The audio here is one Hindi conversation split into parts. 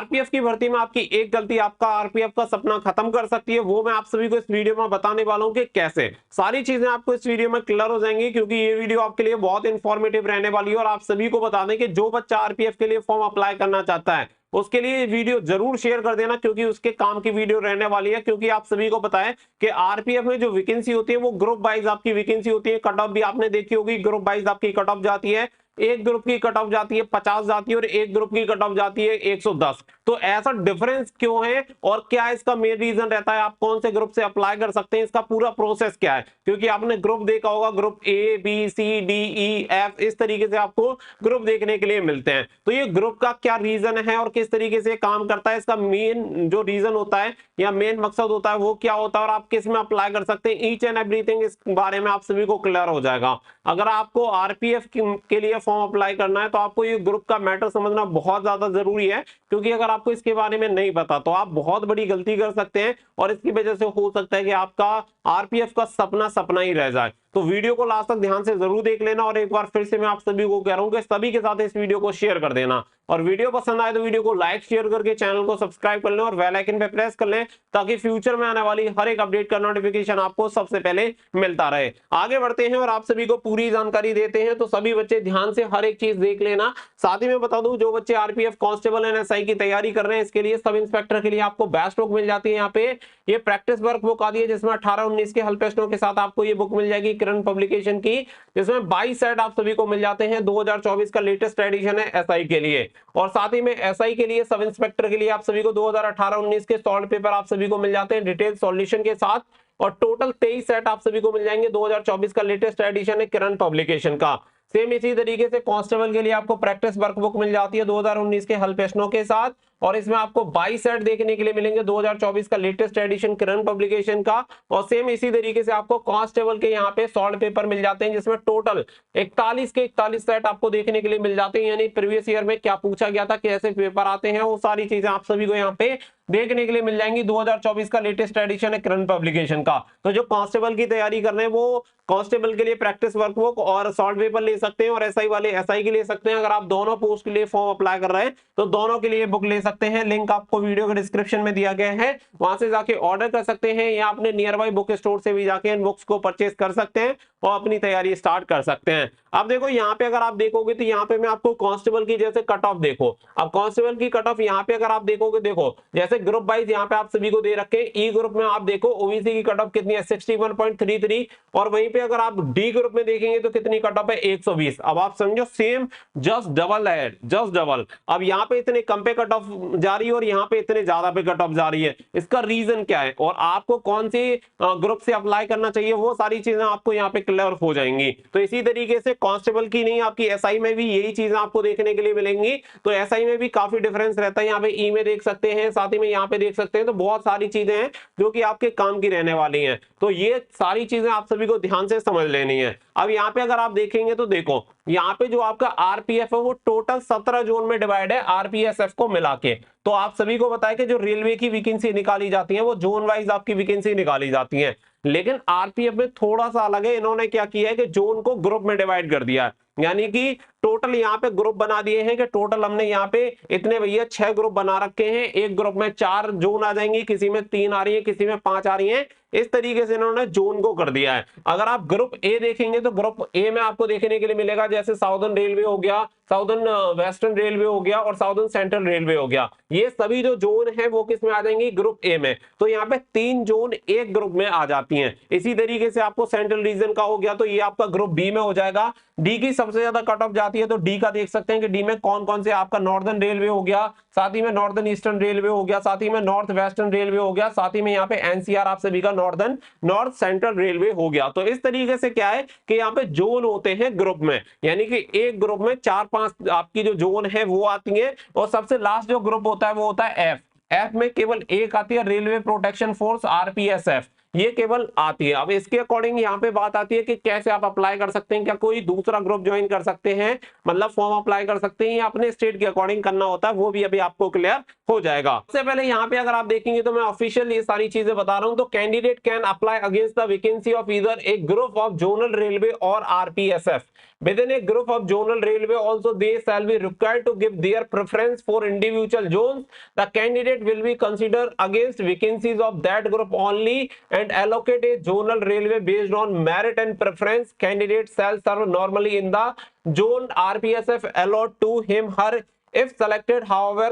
आरपीएफ की भर्ती में आपकी एक गलती आपका आरपीएफ का सपना खत्म कर सकती है, वो मैं आप सभी को इस वीडियो में बताने वाला हूं कि कैसे। सारी चीजें आपको इस वीडियो में क्लियर हो जाएंगी, क्योंकि ये वीडियो आपके लिए बहुत इंफॉर्मेटिव रहने वाली है। और आप सभी को बता दें कि जो बच्चा आरपीएफ के लिए फॉर्म अप्लाई करना चाहता है उसके लिए वीडियो जरूर शेयर कर देना, क्योंकि उसके काम की वीडियो रहने वाली है। क्योंकि आप सभी को पता है कि आरपीएफ में जो वैकेंसी होती है वो ग्रुप वाइज आपकी वैकेंसी होती है। कट ऑफ भी आपने देखी होगी, ग्रुप वाइज आपकी कट ऑफ जाती है। एक ग्रुप की कट ऑफ जाती है 50 जाती है और एक ग्रुप की कट ऑफ जाती है 110। तो ऐसा डिफरेंस क्यों है और क्या इसका मेन रीजन रहता है, आप कौन से ग्रुप से अप्लाई कर सकते हैं, इसका पूरा प्रोसेस क्या है। क्योंकि आपने ग्रुप देखा होगा, group A B C D E F, इस तरीके से आपको ग्रुप देखने के लिए मिलते हैं। तो ये ग्रुप का क्या रीजन है और किस तरीके से काम करता है, इसका मेन जो रीजन होता है या मेन मकसद होता है वो क्या होता है और आप किस में अप्लाई कर सकते हैं, ईच एंड एवरीथिंग इस बारे में आप सभी को क्लियर हो जाएगा। अगर आपको आरपीएफ के लिए फॉर्म अप्लाई करना है तो आपको ये ग्रुप का मैटर समझना बहुत ज्यादा जरूरी है। क्योंकि अगर आपको इसके बारे में नहीं पता तो आप बहुत बड़ी गलती कर सकते हैं और इसकी वजह से हो सकता है कि आपका आरपीएफ का सपना सपना ही रह जाए। तो वीडियो को लास्ट तक ध्यान से जरूर देख लेना। और एक बार फिर से मैं आप सभी को कह रहा हूं कि सभी के साथ इस वीडियो को शेयर कर देना। और वीडियो पसंद आए तो वीडियो को लाइक शेयर करके चैनल को सब्सक्राइब कर लें और बेल आइकन पे प्रेस कर लें, ताकि फ्यूचर में आने वाली हर एक अपडेट का नोटिफिकेशन आपको सबसे पहले मिलता रहे। आगे बढ़ते हैं और आप सभी को पूरी जानकारी देते हैं, तो सभी बच्चे ध्यान से हर एक चीज देख लेना। साथ ही में बता दूं, जो बच्चे आरपीएफ कांस्टेबल एंड एसआई की तैयारी कर रहे हैं, इसके लिए सब इंस्पेक्टर के लिए आपको बेस्ट बुक मिल जाती है। यहाँ पे ये प्रैक्टिस वर्क बुक आती है जिसमें 18-19 के हेल्प टेस्टों के साथ आपको ये बुक मिल जाएगी किरण पब्लिकेशन की, जिसमें 22 सेट आप सभी को मिल जाते हैं। 2024 का लेटेस्ट एडिशन है एसआई के लिए। और साथ ही में एसआई के लिए सब इंस्पेक्टर के लिए आप सभी को 2018-19 के सॉल्व पेपर आप सभी को मिल जाते हैं डिटेल सॉल्यूशन के साथ। और टोटल 23 सेट आप सभी को मिल जाएंगे। 2024 का लेटेस्ट एडिशन है किरण पब्लिकेशन का। सेम इसी तरीके से कांस्टेबल के लिए आपको प्रैक्टिस वर्कबुक मिल जाती है 2019 के हेल्प टेस्टों के साथ। और इसमें आपको 22 सेट देखने के लिए मिलेंगे 2024 का लेटेस्ट एडिशन किरण पब्लिकेशन का। और सेम इसी तरीके से आपको कांस्टेबल के यहाँ पे सॉल्व पेपर मिल जाते हैं, जिसमें टोटल 41 के 41 सेट आपको देखने के लिए मिल जाते हैं। यानी प्रीवियस ईयर में क्या पूछा गया था, कैसे पेपर आते हैं, वो सारी चीजें आप सभी को यहाँ पे देखने के लिए मिल जाएंगी। 2024 का लेटेस्ट एडिशन है किरण पब्लिकेशन का। तो जो कांस्टेबल की तैयारी कर रहे हैं वो कांस्टेबल के लिए प्रैक्टिस वर्कबुक और सॉल्व पेपर ले सकते हैं, और एसआई वाले एसआई के ले सकते हैं। अगर आप दोनों पोस्ट के लिए फॉर्म अप्लाई कर रहे हैं तो दोनों के लिए बुक ले सकते हैं। लिंक आपको वीडियो के डिस्क्रिप्शन में दिया गया है, वहां से जाके ऑर्डर कर सकते हैं या अपने नियर बाई बुक स्टोर से भी जाके इन बुक्स को परचेज कर सकते हैं और अपनी तैयारी स्टार्ट कर सकते हैं। अब देखो यहाँ पे अगर आप देखोगे तो यहाँ पे मैं आपको कांस्टेबल की जैसे कट ऑफ देखो। अब कांस्टेबल की कट ऑफ यहाँ पे अगर आप देखोगे, देखो जैसे ग्रुप वाइज यहाँ पे आप सभी को दे रखे हैं। ई ग्रुप में आप देखो ओबीसी की कट ऑफ कितनी है 61.33, और वहीं पे अगर आप डी ग्रुप में देखेंगे तो कितनी कट ऑफ है 120। अब आप समझो सेम जस्ट डबल है, जस्ट डबल। अब यहाँ पे इतने कम पे कट ऑफ जा रही है और यहाँ पे इतने ज्यादा पे कट ऑफ जा रही है, इसका रीजन क्या है और आपको कौन से ग्रुप से अप्लाई करना चाहिए, वो सारी चीजें आपको यहाँ पे क्लियर हो जाएंगी। तो इसी तरीके से कांस्टेबल की नहीं, आपकी एसआई में भी यही चीजें आपको देखने के लिए मिलेंगी। तो एसआई में भी काफी डिफरेंस रहता है, यहाँ पे ई में देख सकते हैं, साथ ही में यहाँ पे देख सकते हैं। तो बहुत सारी चीजें हैं जो कि आपके काम की रहने वाली हैं। तो ये सारी चीजें आप सभी को ध्यान से समझ लेनी है। अब यहाँ पे अगर आप देखेंगे तो देखो यहाँ पे जो आपका आरपीएफ है वो टोटल 17 जोन में डिवाइड है आरपीएसएफ को मिला के। तो आप सभी को बताया कि जो रेलवे की वैकेंसी निकाली जाती है वो जोन वाइज आपकी वैकेंसी निकाली जाती है। लेकिन आरपीएफ में थोड़ा सा अलग है, इन्होंने क्या किया है कि जोन को ग्रुप में डिवाइड कर दिया है। यानी कि टोटल यहाँ पे ग्रुप बना दिए हैं कि टोटल हमने यहाँ पे इतने भैया 6 ग्रुप बना रखे हैं। एक ग्रुप में 4 जोन आ जाएंगी, किसी में 3 आ रही है, किसी में 5 आ रही है। इस तरीके से इन्होंने जोन को कर दिया है। अगर आप ग्रुप ए देखेंगे तो ग्रुप ए में आपको देखने के लिए मिलेगा जैसे साउदर्न रेलवे हो गया, साउदर्न वेस्टर्न रेलवे हो गया और साउदर्न सेंट्रल रेलवे हो गया। ये सभी जो जोन है वो किस में आ जाएंगी, ग्रुप ए में। तो यहाँ पे 3 जोन एक ग्रुप में आ जाती हैं। इसी तरीके से आपको सेंट्रल रीजन का हो गया तो ये आपका ग्रुप बी में हो जाएगा। डी की सबसे ज्यादा कट ऑफ जाती है तो डी का देख सकते हैं कि डी में कौन कौन से आपका नॉर्दर्न रेलवे हो गया, साथ ही में नॉर्दर्न ईस्टर्न रेलवे हो गया, साथ ही में नॉर्थ वेस्टर्न रेलवे हो गया, साथ ही में यहाँ पे एनसीआर आप सभी का नॉर्दर्न नॉर्थ सेंट्रल रेलवे हो गया। तो इस तरीके से क्या है कि यहाँ पे जोन होते हैं ग्रुप में, यानी कि एक ग्रुप में 4-5 आपकी जो जोन है वो आती है। और सबसे लास्ट जो ग्रुप होता है वो होता है एफ। एफ में केवल एक आती है रेलवे प्रोटेक्शन फोर्स आरपीएसएफ। ये केवल आती है। अब इसके अकॉर्डिंग यहाँ पे बात आती है कि कैसे आप अप्लाई कर सकते हैं, क्या कोई दूसरा ग्रुप ज्वाइन कर सकते हैं, मतलब फॉर्म अप्लाई कर सकते हैं या अपने स्टेट के अकॉर्डिंग करना होता है, वो भी अभी आपको क्लियर हो जाएगा। सबसे पहले यहाँ पे अगर आप देखेंगे तो मैं ऑफिशियल ये सारी चीजें बता रहा हूँ। तो candidate can apply against the vacancy of either A group of zonal railway और RPSF within a group of zonal railway. Also they shall be required to give their preference for individual zones. The candidate will be considered against vacancies of that group only and allocate a zonal railway based on merit and preference. Candidate shall serve normally in the zone RPSF allot to him her. If selected, however,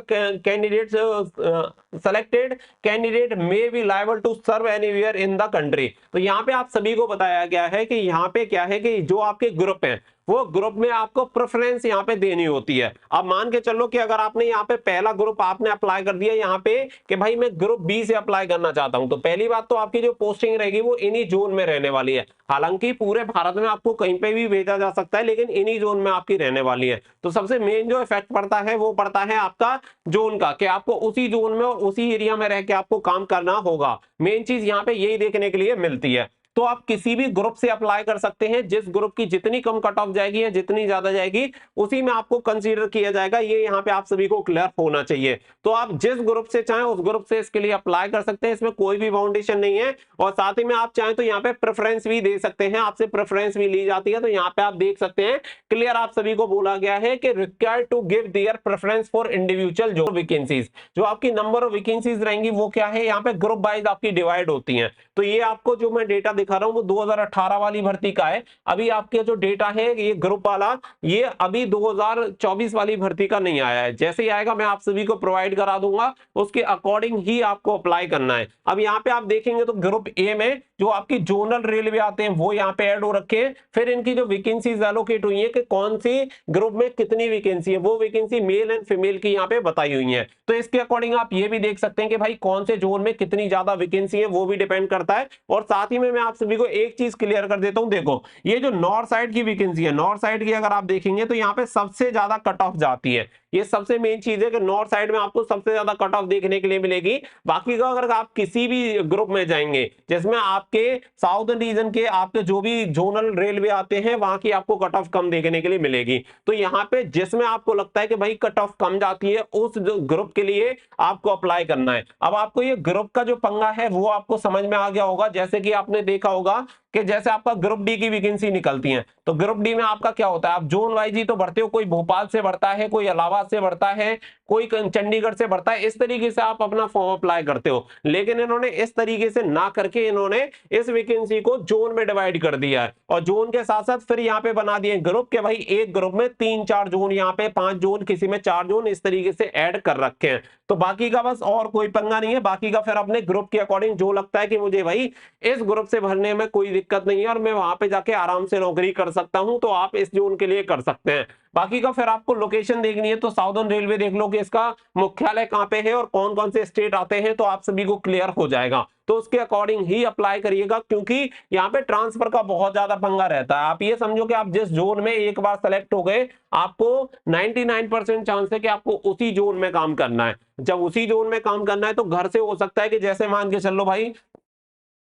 selected candidate may be liable to serve anywhere in the country. तो यहाँ पे आप सभी को बताया गया है कि यहाँ पे क्या है कि जो आपके ग्रुप हैं वो ग्रुप में आपको प्रेफरेंस यहाँ पे देनी होती है। अब मान के चलो कि अगर आपने यहाँ पे पहला ग्रुप आपने अप्लाई कर दिया यहाँ पे कि भाई मैं ग्रुप बी से अप्लाई करना चाहता हूं, तो पहली बात तो आपकी जो पोस्टिंग रहेगी वो इन्हीं जोन में रहने वाली है। हालांकि पूरे भारत में आपको कहीं पे भी भेजा जा सकता है, लेकिन इन्हीं जोन में आपकी रहने वाली है। तो सबसे मेन जो इफेक्ट पड़ता है वो पड़ता है आपका जोन का, कि आपको उसी जोन में और उसी एरिया में रह के आपको काम करना होगा। मेन चीज यहाँ पे यही देखने के लिए मिलती है। तो आप किसी भी ग्रुप से अप्लाई कर सकते हैं, जिस ग्रुप की जितनी कम कट ऑफ जाएगी या जितनी ज्यादा जाएगी उसी में आपको कंसीडर किया जाएगा। ये यहाँ पे आप सभी को क्लियर होना चाहिए। तो आप जिस ग्रुप से चाहें उस ग्रुप से इसके लिए अप्लाई कर सकते हैं, इसमें कोई भी बाउंडेशन नहीं है। और साथ ही में आप चाहें तो यहाँ पे प्रेफरेंस भी दे सकते हैं, आपसे प्रेफरेंस भी ली जाती है। तो यहाँ पे आप देख सकते हैं क्लियर आप सभी को बोला गया है कि required to give their preference for individual जो वैकेंसीज, जो आपकी नंबर ऑफ वैकेंसीज रहेंगी वो क्या है, यहाँ पे ग्रुप वाइज आपकी डिवाइड होती है। तो ये आपको जो मैं डेटा दिखा रहा हूँ वो 2018 वाली भर्ती का है। अभी आपके जो डेटा है ये ग्रुप वाला, ये अभी 2024 वाली भर्ती का नहीं आया है। जैसे ही आएगा मैं आप सभी को प्रोवाइड करा दूंगा, उसके अकॉर्डिंग ही आपको अप्लाई करना है। अब यहाँ पे आप देखेंगे तो ग्रुप ए में जो आपकी जोनल रेलवे आते हैं वो यहाँ पे ऐड हो रखे हैं। फिर इनकी जो वैकेंसीज एलोकेट हुई है कि कौन सी ग्रुप में कितनी वैकेंसी है, वो वैकेंसी मेल एंड फीमेल की यहाँ पे बताई हुई है। तो इसके अकॉर्डिंग आप ये भी देख सकते हैं कि भाई कौन से जोन में कितनी ज्यादा वैकेंसी है, वो भी डिपेंड करता है। और साथ ही में मैं आप सभी को एक चीज क्लियर कर देता हूं, देखो ये जो नॉर्थ साइड की वैकेंसी है, नॉर्थ साइड की अगर आप देखेंगे तो यहाँ पे सबसे ज्यादा कट ऑफ जाती है। ये सबसे मेन चीज है कि नॉर्थ साइड में आपको सबसे ज्यादा कट ऑफ देखने के लिए मिलेगी। बाकी का अगर आप किसी भी ग्रुप में जाएंगे जिसमें आपके साउथर्न रीजन के आपके जो भी जोनल रेलवे आते हैं वहां की आपको कट ऑफ कम देखने के लिए मिलेगी। तो यहाँ पे जिसमें आपको लगता है कि भाई कट ऑफ कम जाती है उस ग्रुप के लिए आपको अप्लाई करना है। अब आपको ये ग्रुप का जो पंगा है वो आपको समझ में आ गया होगा। जैसे कि आपने देखा होगा कि जैसे आपका ग्रुप डी की वैकेंसी निकलती है तो ग्रुप डी में आपका क्या होता है, आप जोन वाइज ही तो भरते हो, कोई भोपाल से भरता है, कोई इलाहाबाद से भरता है, कोई चंडीगढ़ से भरता है। इस तरीके से आप अपना फॉर्म अप्लाई करते हो। लेकिन इन्होंने इस तरीके से ना करके इन्होंने इस वैकेंसी को जोन में डिवाइड कर दिया है और जोन के साथ साथ फिर यहाँ पे बना दिए ग्रुप के भाई एक ग्रुप में 3-4 जोन, यहाँ पे 5 जोन, किसी में 4 जोन, इस तरीके से ऐड कर रखे हैं। तो बाकी का बस और कोई पंगा नहीं है। बाकी का फिर अपने ग्रुप के अकॉर्डिंग जो लगता है कि मुझे भाई इस ग्रुप से भरने में कोई दिक्कत नहीं है और मैं वहां पे जाके आराम से नौकरी कर सकता हूं, तो आप इस जोन के लिए कर सकते हैं। बाकी का फिर आपको लोकेशन देखनी है तो साउदर्न रेलवे देख लो कि इसका मुख्यालय कहां पे है और कौन कौन से स्टेट आते हैं, तो आप सभी को क्लियर हो जाएगा। तो उसके अकॉर्डिंग ही अप्लाई करिएगा, क्योंकि यहाँ पे ट्रांसफर का बहुत ज्यादा पंगा रहता है। आप ये समझो कि आप जिस जोन में एक बार सेलेक्ट हो गए, आपको 99% चांस है कि आपको उसी जोन में काम करना है। जब उसी जोन में काम करना है तो घर से हो सकता है कि जैसे मान के चलो भाई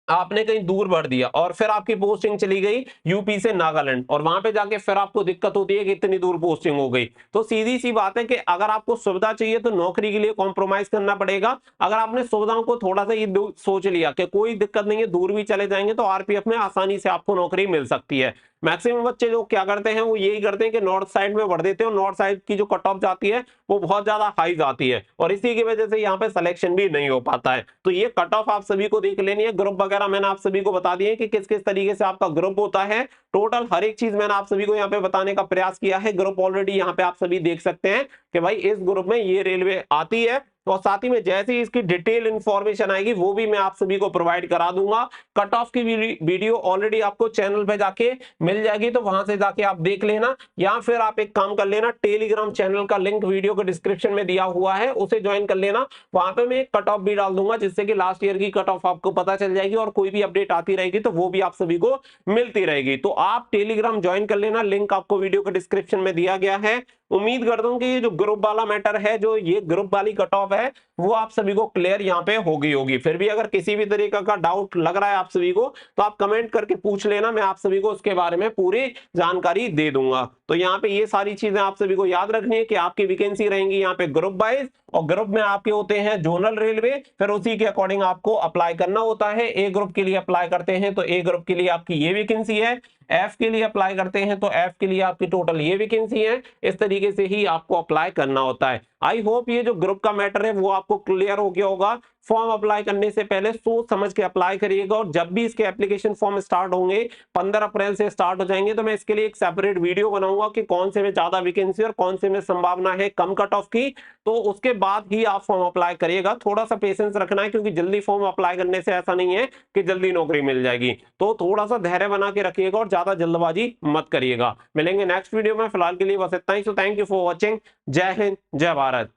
आपने कहीं दूर भर दिया और फिर आपकी पोस्टिंग चली गई यूपी से नागालैंड, और वहां पे जाके फिर आपको दिक्कत होती है कि इतनी दूर पोस्टिंग हो गई। तो सीधी सी बात है कि अगर आपको सुविधा चाहिए तो नौकरी के लिए कॉम्प्रोमाइज करना पड़ेगा। अगर आपने सुविधाओं को थोड़ा सा ये सोच लिया कि कोई दिक्कत नहीं है, दूर भी चले जाएंगे, तो आरपीएफ में आसानी से आपको नौकरी मिल सकती है। मैक्सिमम बच्चे जो क्या करते हैं वो यही करते हैं कि नॉर्थ साइड में भर देते हैं, और नॉर्थ साइड की जो कट ऑफ जाती है वो बहुत ज्यादा हाई जाती है और इसी की वजह से यहाँ पे सिलेक्शन भी नहीं हो पाता है। तो ये कट ऑफ आप सभी को देख लेनी है। ग्रुप वगैरह मैंने आप सभी को बता दिए कि किस किस तरीके से आपका ग्रुप होता है। टोटल हर एक चीज मैंने आप सभी को यहाँ पे बताने का प्रयास किया है। ग्रुप ऑलरेडी यहाँ पे आप सभी देख सकते हैं कि भाई इस ग्रुप में ये रेलवे आती है, और साथ ही में जैसे ही इसकी डिटेल इंफॉर्मेशन आएगी वो भी मैं आप सभी को प्रोवाइड करा दूंगा। कट ऑफ की वीडियो ऑलरेडी आपको चैनल पे जाके मिल जाएगी, तो वहां से जाके आप देख लेना, या फिर आप एक काम कर लेना, टेलीग्राम चैनल का लिंक वीडियो के डिस्क्रिप्शन में दिया हुआ है, उसे ज्वाइन कर लेना। वहां पे मैं एक कट ऑफ भी डाल दूंगा जिससे कि लास्ट ईयर की कट ऑफ आपको पता चल जाएगी, और कोई भी अपडेट आती रहेगी तो वो भी आप सभी को मिलती रहेगी। तो आप टेलीग्राम ज्वाइन कर लेना, लिंक आपको वीडियो के डिस्क्रिप्शन में दिया गया है। उम्मीद करता हूं कि ये जो ग्रुप वाला मैटर है, जो ये ग्रुप वाली कट ऑफ है, वो आप सभी को क्लियर यहाँ पे होगी। फिर भी अगर किसी भी तरीके का डाउट लग रहा है आप सभी को, तो आप कमेंट करके पूछ लेना, मैं आप सभी को उसके बारे में पूरी जानकारी दे दूंगा। तो यहाँ पे ये सारी चीजें आप सभी को याद रखनी है कि आपकी वैकेंसी रहेंगी यहाँ पे ग्रुप वाइज, और ग्रुप में आपके होते हैं जोनल रेलवे, फिर उसी के अकॉर्डिंग आपको अप्लाई करना होता है। ए ग्रुप के लिए अप्लाई करते हैं तो ए ग्रुप के लिए आपकी ये वैकेंसी है, एफ के लिए अप्लाई करते हैं तो एफ के लिए आपकी टोटल ये वैकेंसी है। इस तरीके से ही आपको अप्लाई करना होता है। आई होप ये जो ग्रुप का मैटर है वो आपको क्लियर हो गया होगा। फॉर्म अप्लाई करने से पहले सोच समझ के अप्लाई करिएगा, और जब भी इसके एप्लीकेशन फॉर्म स्टार्ट होंगे, 15 अप्रैल से स्टार्ट हो जाएंगे, तो मैं इसके लिए एक सेपरेट वीडियो बनाऊंगा कि कौन से में ज्यादा वैकेंसी और कौन से में संभावना है कम कट ऑफ की। तो उसके बाद ही आप फॉर्म अप्लाई करिएगा। थोड़ा सा पेशेंस रखना है, क्योंकि जल्दी फॉर्म अप्लाई करने से ऐसा नहीं है कि जल्दी नौकरी मिल जाएगी। तो थोड़ा सा धैर्य बना के रखिएगा और ज्यादा जल्दबाजी मत करिएगा। मिलेंगे नेक्स्ट वीडियो में, फिलहाल के लिए बस इतना ही। So thank you for watching. जय हिंद, जय भारत।